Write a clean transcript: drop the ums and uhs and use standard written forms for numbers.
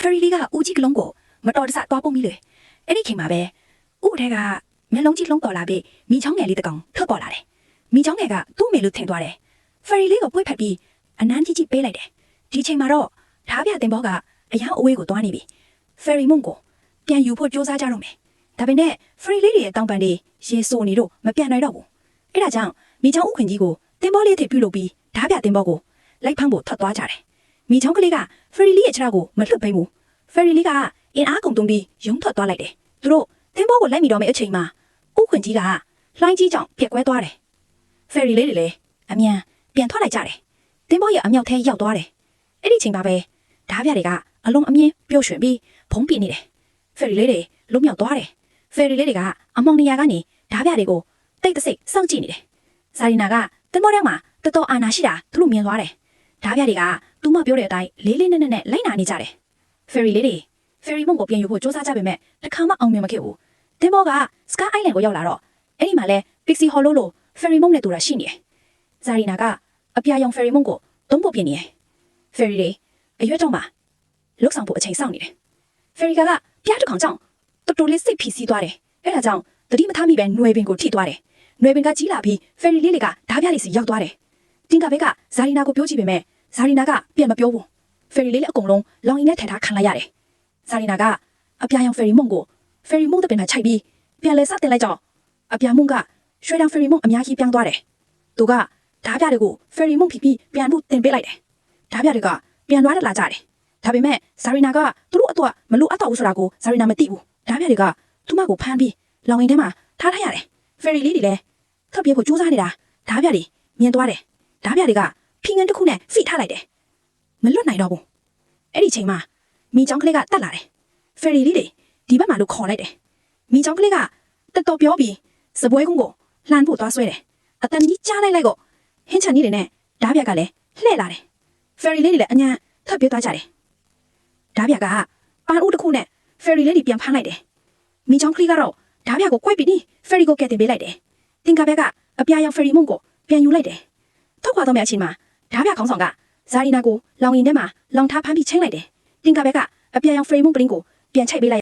Fairy လေးကဦးကြီးကလုံးကိုမတော်တဆသွားပုံးပြီးလေအဲ့ဒီချိန်မှာပဲဦးထဲကမျက်လုံးကြီးလုံးတော်လာပြီးမိချောင်းငယ်လေးတစ်ကောင်ထွက်ပေါ်လာတယ်မိချောင်းငယ်ကသူ့မေလို့ထင်သွားတယ် Fairy လေးကိုပွေ့ဖက်ပြီးအနမ်းကြီးပေးလိုက်တယ်ဒီချိန်မှာတော့ဓားပြတင်ဘောကအရန်အဝေးကိုသွားနေပြီ Fairy မုံကိုပြန်ယူဖို့ကြိုးစားကြတော့မယ်ဒါပေမဲ့ Fairy လေးတွေရဲ့တောင်ပန်တွေရေဆိုနေတော့မပြန်နိုင်တော့ဘူးအဲ့ဒါကြောင့်မိချောင်းဥခွင်ကြီးကိုတင်ဘောလေးထိပြုတ်လို့ပြီးဓားပြတင်ဘောကိုလိုက်ဖမ်းဖို့ထွက်သွားကြတယ်မိချောင်းကလေးက Fairy လေးရဲ့ခြေထောက်ကိုမလွတ်ပိတ်ဘူး Fairy လေးကအင်အားကုန်သွင်းပြီးရုံထွက်သွားလိုက်တယ်သူတို့တင်ဘောကိုလိုက်မိတော့မယ့်အချိန်မှာဥခွင်ကြီးကလှိုင်းကြီးကြောင့်ပြက်ကွဲသွားတယ် Fairy လေးတွေလည်းအမြန်ပြန်ထွက်လိုက်ကြတယ်တင်ဘောရဲ့အမြောက်ထဲရောက်သွားတယ်အဲ့ဒီချိန်မှာပဲဓားပြတွေကအလုံးအမြင့်ပြုတ်ရွှင်ပြီးဖုံးပြနေတယ် Fairy လေးတွေလုံးမြောက်သွားတယ် Fairy လေးတွေကအမောင်နေရာကနေဓားပြတွေကိုတိတ်တဆိတ်စောင့်ကြည့်နေတယ်ဇာရီနာကတင်ဘောထဲမှာတော်တော်အာနာရှိတာသူတို့မြင်သွားတယ်ဓားပြတွေကသူမပြောတဲ့အတိုင်းလေးလေးနက်နက်နဲ့လိုက်နာနေကြတယ် Fairy လေးတွေ Fairy မုံကိုပြန်ယူဖို့စူးစမ်းကြပေမဲ့တစ်ခါမှအောင်မြင်မခဲ့ဘူးတင်ဘောက Sky Island ကိုရောက်လာတော့အဲ့ဒီမှာလဲ Pixie Hollow လို့ Fairy မုံနဲ့တူတာရှိနေတယ်ဇာရီနာကအပြာရောင် Fairy မုံကိုသုံးဖို့ပြင်နေတယ် Fairy တွေအရွက်တော့မှလုတ်ဆောင်ဖို့အချိန်စောင့်နေတယ် Fairy ကပြားတစ်ကောင်ကြောင့်တော်တော်လေးစိတ်ဖိစီးသွားတယ်အဲ့ဒါကြောင့်တတိမထားမိပဲຫນွေပင်ကိုထိသွားတယ်ຫນွေပင်ကကြီးလာပြီး Fairy လေးတွေကဓားပြားလေးစီရောက်သွားတယ်တင်ကဘဲကဇာရီနာကိုပြောကြည့်ပေမဲ့ဇာရီနာကပြန်မပြောဘူး Fairy လေးလည်းအကုန်လုံးလောင်ရင်နဲ့ထန်ထားခံလိုက်ရတယ်ဇာရီနာကအပြာရောင် Fairy မုံကို Fairy မုံတဲ့ပင်မှာခြိုက်ပြီးပြန်လဲစတင်လိုက်ကြောင်းအပြာမုံကရွှေတောင် Fairy မုံအများကြီးပြောင်းသွားတယ်သူကဓားပြတွေကို Fairy မုံပြီးပြန်ဖို့တင်ပေးလိုက်တယ်ဓားပြတွေကပြန်သွားလာကြတယ်ဒါပေမဲ့ဇာရီနာကသူတို့အတွက်မလို့အပ်တော့ဘူးဆိုတာကိုဇာရီနာမသိဘူးဓားပြတွေကသူမကိုဖမ်းပြီးလောင်ရင်ထဲမှာထားထားရတယ် Fairy လေးတွေလည်းထွက်ပြေးဖို့ကြိုးစားနေတာဓားပြတွေမြင်သွားတယ်ဓားပြတွေကဖိငန်းတစ်ခုနဲ့ဖိထားလိုက်တယ်မလွတ်နိုင်တော့ဘူးအဲ့ဒီချိန်မှာမိချောင်းကလေးကတက်လာတယ် Fairy လေးတွေဒီဘက်မှာလို့ခေါ်လိုက်တယ်မိချောင်းကလေးကတက်တော်ပြောပြီးစပွဲကုန်းကိုလှမ်းဖို့သွားဆွဲတယ်အတန်ကြီးကြားလိုက်ကိုဟင်းချန်ကြီးတွေနဲ့ဓားပြကလည်းလှဲ့လာတယ် Fairy လေးတွေလည်းအညာထွက်ပြေးသွားကြတယ်ဓားပြကပန်းဦးတစ်ခုနဲ့ Fairy လေးတွေပြန်ဖမ်းလိုက်တယ်မိချောင်းကလေးကတော့ဓားပြကိုကွိုက်ပြီး Fairy ကိုကဲတင်ပေးလိုက်တယ်တင်ကဘဲကအပြာရောင် Fairy မုံကိုပြန်ယူလိုက်တယ်ထုတ်ခွာတော့မယ့်အချိန်မှာဓားပြခေါင်းဆောင်ကဇာရီနာကိုလောင်ရင်ထဲမှာလောင်ထားဖမ်းပြီးချင်းလိုက်တယ်တင်ကဘဲကအပြာရောင် Fairy မုံပလင်းကိုပြန်ချိတ်ပေးလိုက်